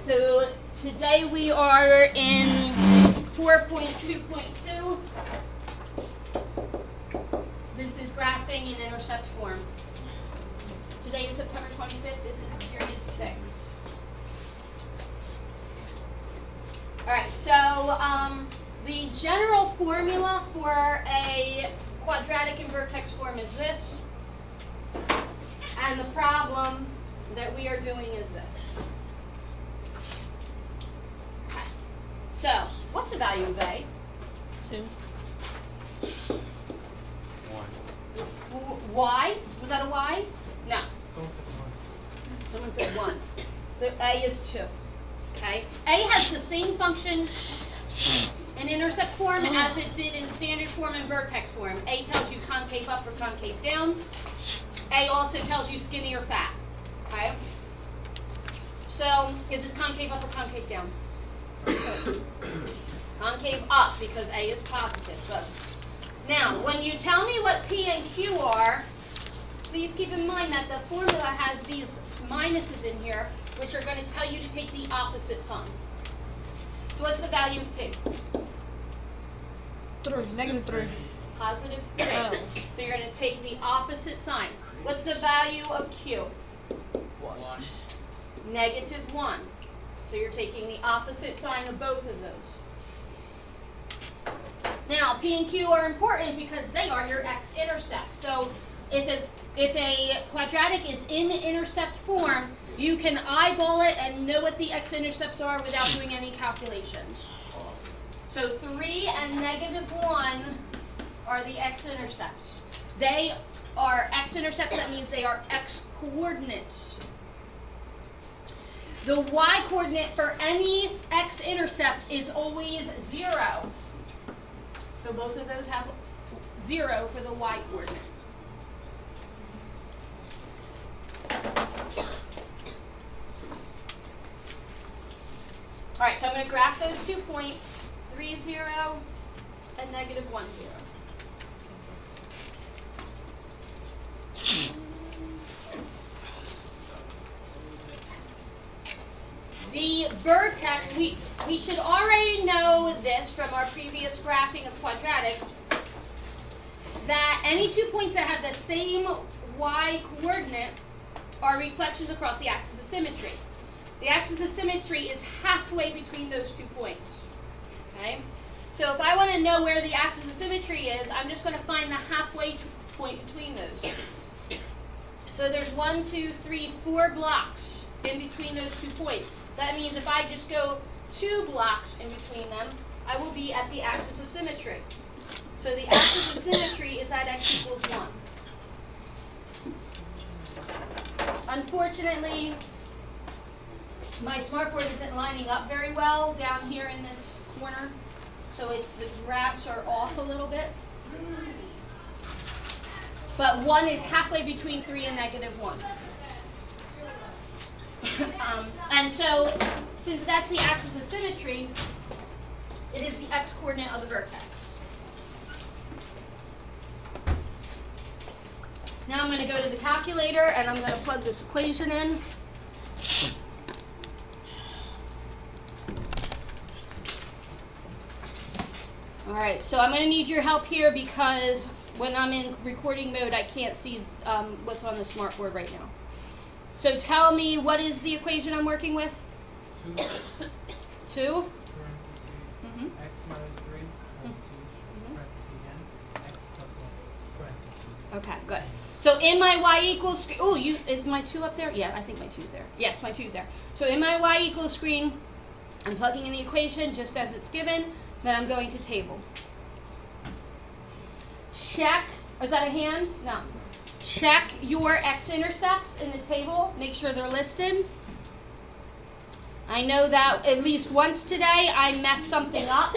So today we are in 4.2.2. This is graphing in intercept form. Today is September 25th. This is period 6. All right, so the general formula for a quadratic in vertex form is this. And the problem that we are doing is this. Okay. So, what's the value of A? 2. Y? Was that a Y? No. Someone said 1. The A is 2. Okay. A has the same function in intercept form as it did in standard form and vertex form. A tells you concave up or concave down. A also tells you skinny or fat. Okay? So, is this concave up or concave down? Concave up, because A is positive. Good. Now, when you tell me what P and Q are, please keep in mind that the formula has these minuses in here, which are going to tell you to take the opposite sign. So what's the value of P? 3, -3. Positive 3. So you're going to take the opposite sign. What's the value of Q? 1. -1. So you're taking the opposite sign of both of those. Now, P and Q are important because they are your X-intercepts. So if a quadratic is in intercept form, you can eyeball it and know what the X-intercepts are without doing any calculations. So 3 and -1 are the X-intercepts. They are X-intercepts, that means they are X-coordinates. The Y-coordinate for any X-intercept is always 0. So both of those have 0 for the Y-coordinate. All right, so I'm going to graph those 2 points, 3, 0, and -1, 0. The vertex, we should already know this from our previous graphing of quadratics, that any 2 points that have the same Y coordinate are reflections across the axis of symmetry. The axis of symmetry is halfway between those 2 points. Okay? So if I want to know where the axis of symmetry is, I'm just going to find the halfway point between those. So there's 1, 2, 3, 4 blocks in between those 2 points. That means if I just go 2 blocks in between them, I will be at the axis of symmetry. So the axis of symmetry is at x equals 1. Unfortunately, my smartboard isn't lining up very well down here in this corner, so the graphs are off a little bit. But 1 is halfway between 3 and -1. And so, since that's the axis of symmetry, it is the x-coordinate of the vertex. Now I'm going to go to the calculator and I'm going to plug this equation in. All right, so I'm going to need your help here because when I'm in recording mode, I can't see what's on the smartboard right now. So tell me, what is the equation I'm working with? 2. 2? Parentheses, x minus 3, parentheses again, x plus 1, parentheses. Okay, good. So in my y equals screen, is my 2 up there? Yeah, I think my 2's there. Yes, my 2's there. So in my y equals screen, I'm plugging in the equation just as it's given, then I'm going to table. Check, is that a hand? No. Check your x-intercepts in the table. Make sure they're listed. I know that at least once today I messed something up,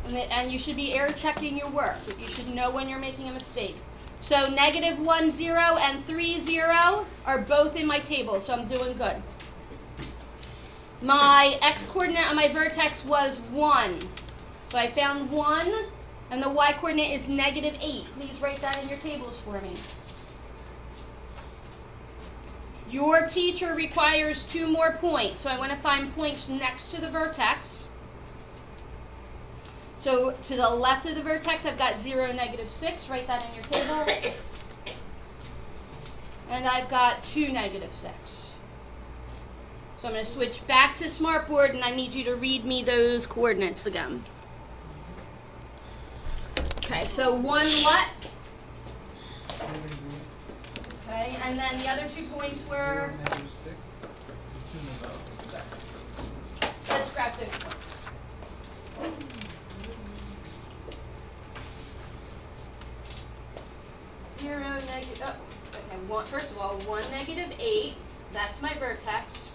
and you should be error checking your work. You should know when you're making a mistake. So -1, 0 and 3, 0 are both in my table, so I'm doing good. My x-coordinate on my vertex was 1. So I found 1, and the y-coordinate is -8. Please write that in your tables for me. Your teacher requires 2 more points, so I want to find points next to the vertex. So to the left of the vertex, I've got 0, -6. Write that in your table. And I've got 2, -6. So I'm going to switch back to Smartboard, and I need you to read me those coordinates again. Okay, so 1 what? Okay, and then the other 2 points were? 0, -6, 2, -6. Let's grab those points. First of all, 1, -8, that's my vertex.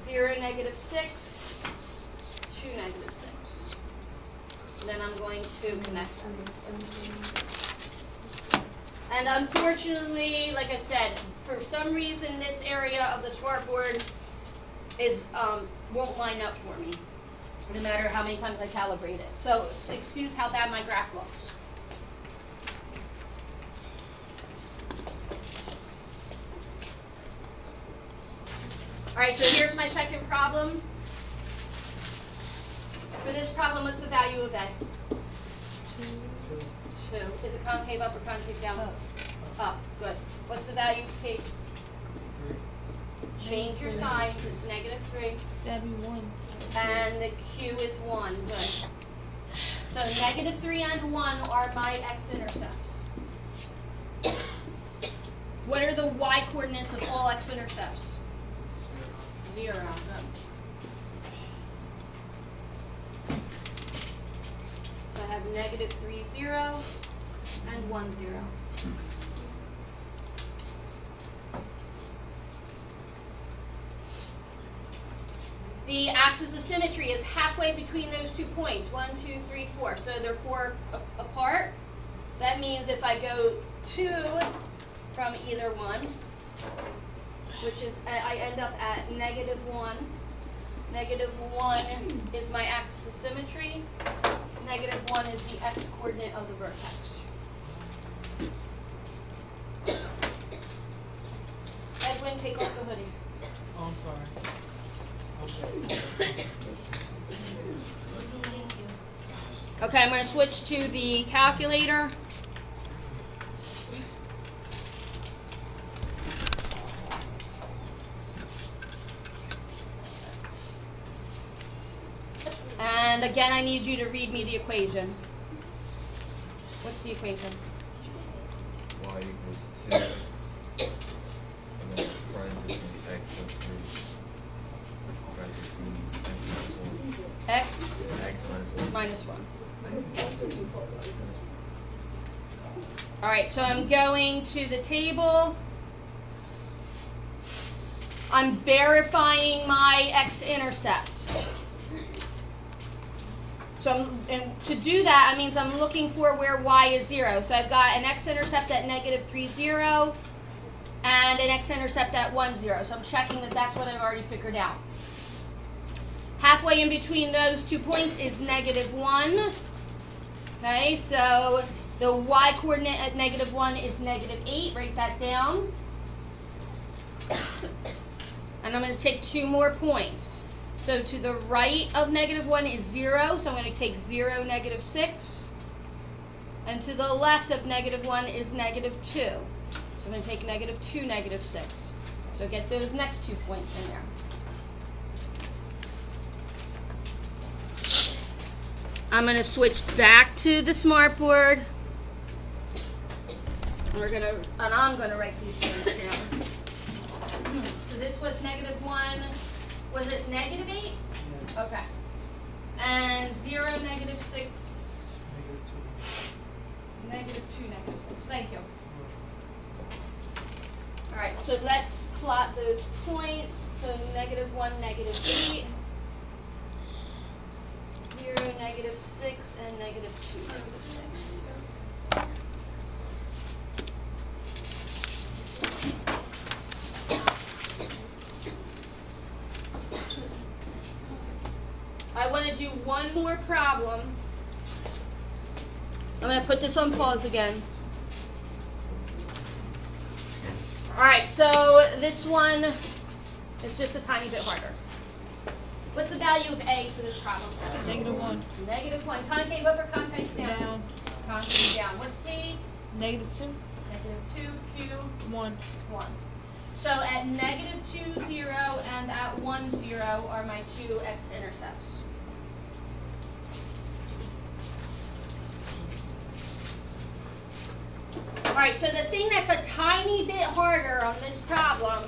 0, -6, 2, -6. And then I'm going to connect them. And unfortunately, like I said, for some reason this area of the smartboard is won't line up for me, no matter how many times I calibrate it. So excuse how bad my graph looks. All right, so here's my second problem. For this problem, what's the value of A? 2. Is it concave up or concave down? Up. Up, good. What's the value of P? 3. Change your signs, it's -3. That'd be 1. And the Q is 1, good. So -3 and 1 are my X-intercepts. What are the Y coordinates of all X-intercepts? 0. So I have -3, 0, and 1, 0. The axis of symmetry is halfway between those 2 points, 1, 2, 3, 4. So they're 4 apart. That means if I go 2 from either one, which is, I end up at -1. -1 is my axis of symmetry. -1 is the x coordinate of the vertex. Edwin, take off the hoodie. Oh, I'm sorry. Okay, I'm going to switch to the calculator. And again, I need you to read me the equation. What's the equation? Y equals 2, and then parentheses x plus 3, parentheses X x minus 1. minus 1. All right, so I'm going to the table. I'm verifying my X-intercepts. So and to do that, it means I'm looking for where Y is 0. So I've got an X-intercept at -3, 0, and an X-intercept at 1, 0. So I'm checking that that's what I've already figured out. Halfway in between those 2 points is -1. Okay, so the Y coordinate at -1 is -8. Write that down. And I'm going to take 2 more points. So to the right of -1 is 0, so I'm going to take 0, -6. And to the left of -1 is -2. So I'm going to take -2, -6. So get those next 2 points in there. I'm going to switch back to the smartboard. And I'm going to write these points down. So this was -1. Was it -8? Yes. Okay. And 0, -6. -2. -2, -6. Thank you. All right, so let's plot those points. So -1, -8. 0, -6, and -2, -6. I want to do one more problem. I'm going to put this on pause again. All right, so this one is just a tiny bit harder. What's the value of A for this problem? -1. -1. Concave over concave down. Down. Concave down. What's P? -2. -2, Q, 1. 1. So at -2, 0, and at 1, 0 are my two X-intercepts. All right, so the thing that's a tiny bit harder on this problem,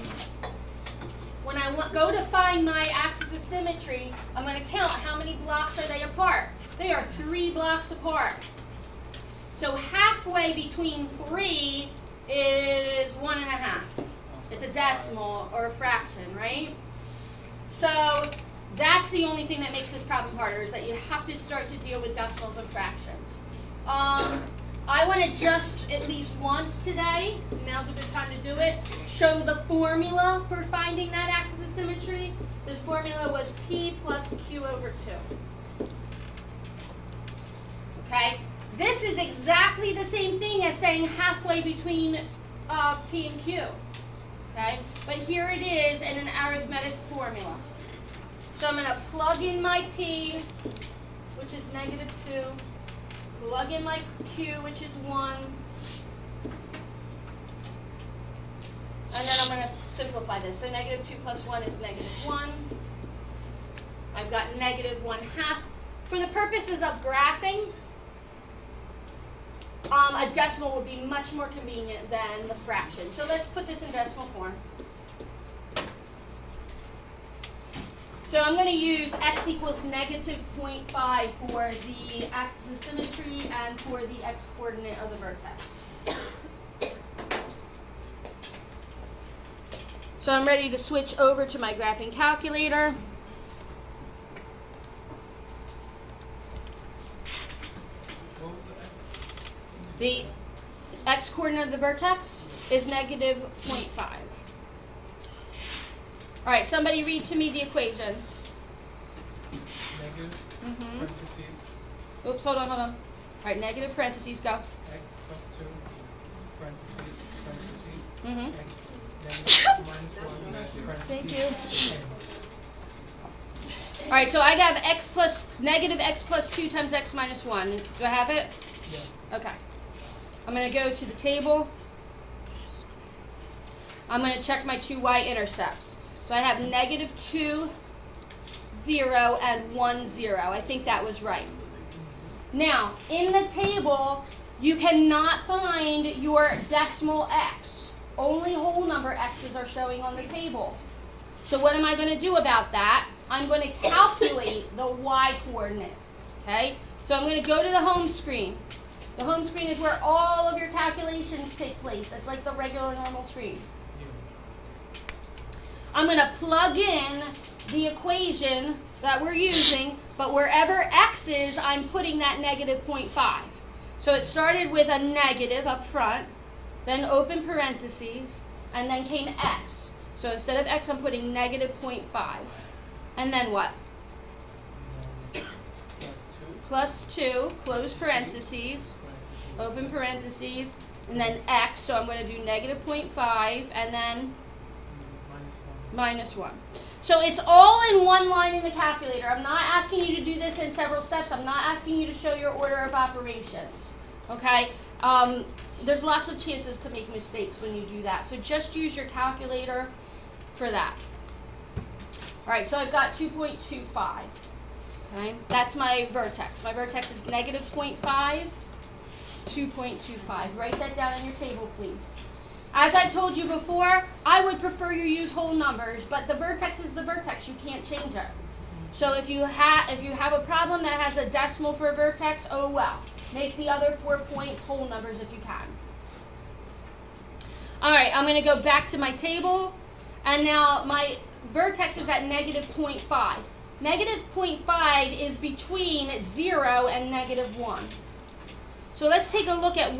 when I go to find my axis of symmetry, I'm going to count how many blocks are they apart. They are 3 blocks apart. So halfway between 3 is 1.5. It's a decimal or a fraction, right? So that's the only thing that makes this problem harder, is that you have to start to deal with decimals and fractions. I want to just, at least once today, now's a good time to do it, show the formula for finding that axis of symmetry. The formula was P plus Q over 2. Okay? This is exactly the same thing as saying halfway between P and Q. Okay? But here it is in an arithmetic formula. So I'm going to plug in my P, which is -2. Plug in my Q, which is 1. And then I'm going to simplify this. So -2 plus 1 is -1. I've got -1/2. For the purposes of graphing, a decimal would be much more convenient than the fraction. So let's put this in decimal form. So I'm going to use x equals -0.5 for the axis of symmetry and for the x-coordinate of the vertex. So I'm ready to switch over to my graphing calculator. What was the X? The x-coordinate of the vertex is -0.5. All right, somebody read to me the equation. Negative, parentheses, Oops, hold on. All right, negative parentheses, go. X plus 2, parentheses, parentheses, Mm-hmm. X, negative minus 1, parentheses. Thank you. All right, so I have x plus -2 times x minus 1. Do I have it? Yes. Okay. I'm going to go to the table. I'm going to check my two y-intercepts. So I have -2, 0, and 1, 0. I think that was right. Now, in the table, you cannot find your decimal x. Only whole number x's are showing on the table. So what am I going to do about that? I'm going to calculate the y-coordinate. Okay? So I'm going to go to the home screen. The home screen is where all of your calculations take place. It's like the regular normal screen. I'm going to plug in the equation that we're using, but wherever x is, I'm putting that -0.5. So it started with a negative up front, then open parentheses, and then came x. So instead of x, I'm putting -0.5. And then what? And then Plus 2, close parentheses, open parentheses, and then x. So I'm going to do -0.5, and then minus 1. So it's all in one line in the calculator. I'm not asking you to do this in several steps. I'm not asking you to show your order of operations. Okay? There's lots of chances to make mistakes when you do that. So just use your calculator for that. All right, so I've got 2.25. Okay? That's my vertex. My vertex is -0.5, 2.25. Write that down on your table, please. As I told you before, I would prefer you use whole numbers, but the vertex is the vertex. You can't change it. So if you have a problem that has a decimal for a vertex, oh well. Make the other 4 points whole numbers if you can. All right, I'm going to go back to my table, and now my vertex is at -0.5. -0.5 is between 0 and -1. So let's take a look at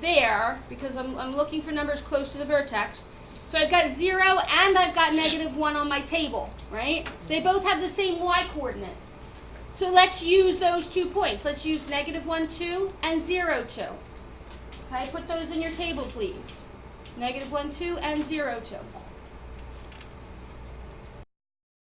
there, because I'm looking for numbers close to the vertex. So I've got 0 and I've got -1 on my table, right? They both have the same y-coordinate. So let's use those 2 points. Let's use -1, 2 and 0, 2. Okay, put those in your table, please. negative 1, 2, and 0, 2.